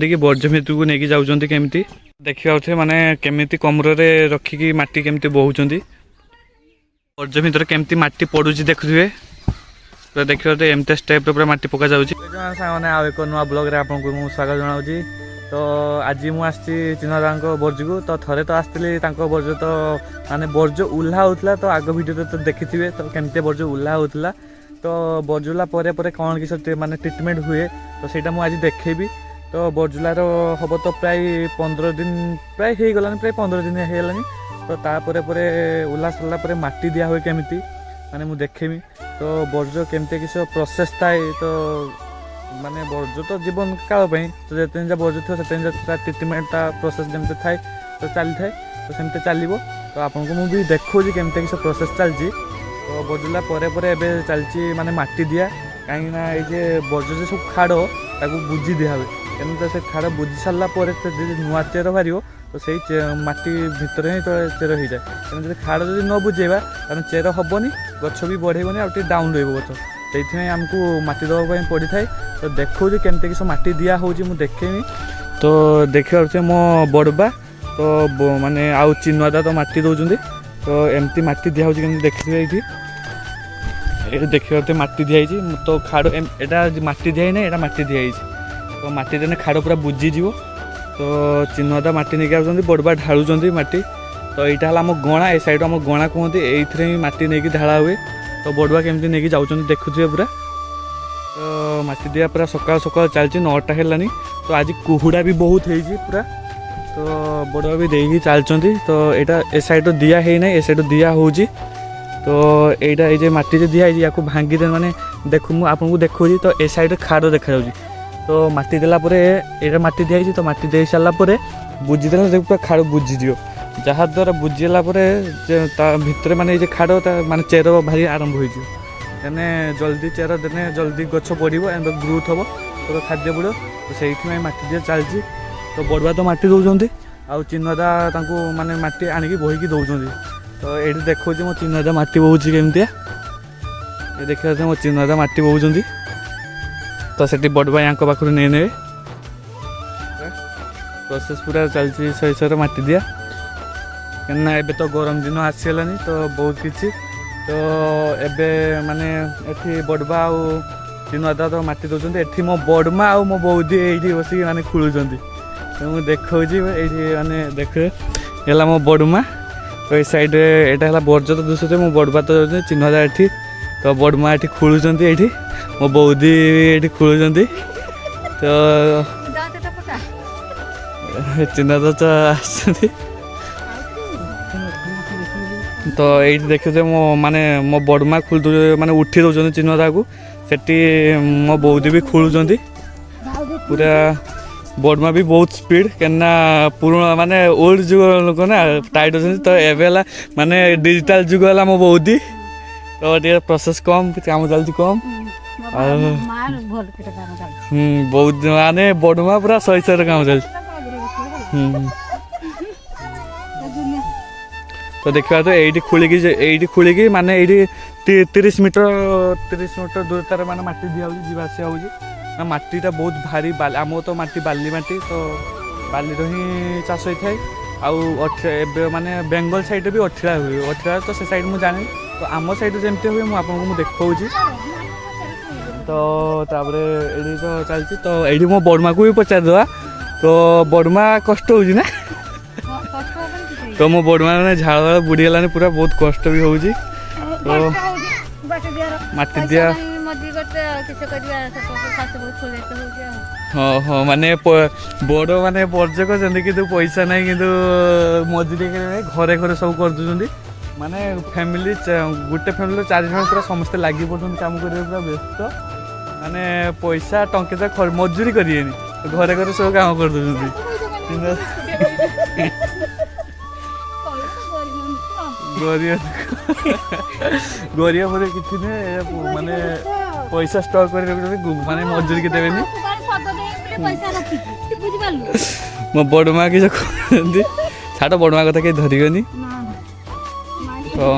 देखिए वर्ज भितर को लेकिन जाऊँच केमी देखा माने केमी कमरे रखिकी माटी केमी बोचुं वर्ज भितर केमी माटी पड़ू देखुए पूरा देखिए एमती टाइप पूरा माटी पका जाने आउ एक नुआ ब्लॉग आपको स्वागत जनावि तो आज मुझे चिन्हदा बर्ज को तो थे तो आसती बर्ज तो माने बर्ज उल्हा होता तो आग भिडियो तो देखिथे तो केमती बर्ज उल्हा होता तो बर्जुला पर कौन कि माने ट्रिटमेंट हुए तो सहीटा मुझे देखेबी तो बर्जुलार हम तो प्राय 15 दिन प्राय हो गलानी प्राय 15 दिन होगलानी तो तापर उल्ला सरला माटी दिया हुए केमी माने मुझे देखेबी तो बर्ज केमती किसी प्रोसेस थाए तो माने बर्ज तो जीवन काल तो जिते जा बर्ज थो से ट्रिटमेंट प्रोसेस जमी थाए तो चली थाए तो सेमती चलो तो आपको मुझे देखो केमती किसी प्रोसेस चलती तो बर्जुला चलती माने माटी दिया कहीं ये बर्ज जो सब खाड़ ताको बुझी दिया हुए तेणु तो से खाड़ बुझी सारा नुआ चेर बाहर तो से माटी भितर ही तो चेर हो जाए तेणु जो खाड़ जब न बुझेगा तेना चेर हेनी गछ भी बढ़ेबनी आउ डाउन रहा गछ से आमको माटी देवाई पड़ी थाए तो देखो केमती किस माटी दिया हो देखेमी तो देखिए मो बड़बा तो माने आउ चिन्हदा तो माटी दौरान तो एमती माटी दिया होमती देखिए ये देखिए माटी दिखाई तो खाड़ एटा माटी दिखाई ना यहाँ माटी दिखाई तो माटी देने खाड़ पूरा बुझीज तो चिन्हदा माटी नहीं आउट बड़बा ढालुंट माटी तो यहाँ आम गणा ए साइड आम गणा कहते ये माटी नहीं ढाला हुए तो बड़बा केमती नहीं जाऊँ देखुए पूरा तो माटी दिया पूरा सकाल सकाल चलती 9टा है तो आज कुहुड़ा भी बहुत है पूरा तो बड़बा भी देगी चलती तो यहाँ ए साइड दिया है ना ए साइड दिया हो तो यहाँ ये माटी जो दिया या भांगी दे माने देखो मुझे आपको देखो तो ए साइड खाड़ देखा तो माटी देला ये माटी दिखाई तो माटी दे सारापर बुझीदेला पूरा खाड़ बुझीज जहाद्वारा बुझीला भितर माने ये खाड़ माने चेर भारी आरंभ होने जल्दी चेर देने जल्दी गछ बढ़ो ग्रोथ हम तो खाद्य बढ़ो तो से माटी दिया चलती तो बड़बा तो माटी दौरान आउ चिन्हदा माने माटी आणिकी बोहीकी दौरान तो ये देखो मो चिन्हदा माटी बोची केमती ये देखा मो चिन्हदा माटी बोचुं तो से बड़बा यहाँ पाखु नहीं ने प्रोसेस पूरा चलती सही सही माटी दिया कहीं एबे तो गरम दिन आसीगलानी तो बहुत किसी तो एबे माने एठी बड़बा आउ चिन्हदा तो माटी दौरान एठी मो बड़मा आउ मो बौदी ये बस माने खुलुंट तो मुझे देखा ये माने देख है मो बड़मा तो ये साइड यहाँ है बर्ज तो दूसरे मो बड़बा तो चिन्हदा एठी तो बड़मा ये खुलुंट ये मो बौदी ये खुलुंट तो चिन्हदा तो आस तो ये देखते मो माने मो बड़मा खुल माने उठी दौरान चिन्हदा को सेठी मो बौदी भी खुलुंट पूरा बड़मा भी बहुत स्पीड कहना पुराना माने ओल्ड जुग लोक ना टाइट हो तो एवं माने डिजिटल जुग है मो बौदी तो ये प्रोसेस कम काम चलती कम बहुत माने बड़मा पूरा सही सही काम चलती तो देखा तो ये खोलिकी माने ये 30 मीटर दूरतार माने माटी दिया जावास हो माटीटा बहुत भारी आम तो माटी बाली माटी तो बाली ही चाष होता है आउ माने बेंगल साइड भी अठिला हुए अठिला तो से साइड मुझे जानी तो आम साइड जमती हुए मुझे देखा तो तापर ये तो चलती तो ये मो बड़मा को भी पचारदे तो बड़मा कष्ट हो ना तो मो बड़मा ने झाड़ वाला बुड़ी गलानी पूरा बहुत कष्ट भी हो तो माटी दिया हाँ हाँ माने बड़ माने बर्जक कि पैसा ना कि मजूरी घरे घरे सब कर दूसरी माने फैमिली गोटे फैमिली 4 जन पूरा समस्ते लगी पड़ते काम कर पूरा व्यस्त माने पैसा टंके तो मजूरी करें घरे घरे सब काम कर गरिया पर किसी माने पैसा स्टक कर माने मजूरी के देवेनी मो बड़मा कि छाड़ बड़मा कथा कहीं धरगनी तो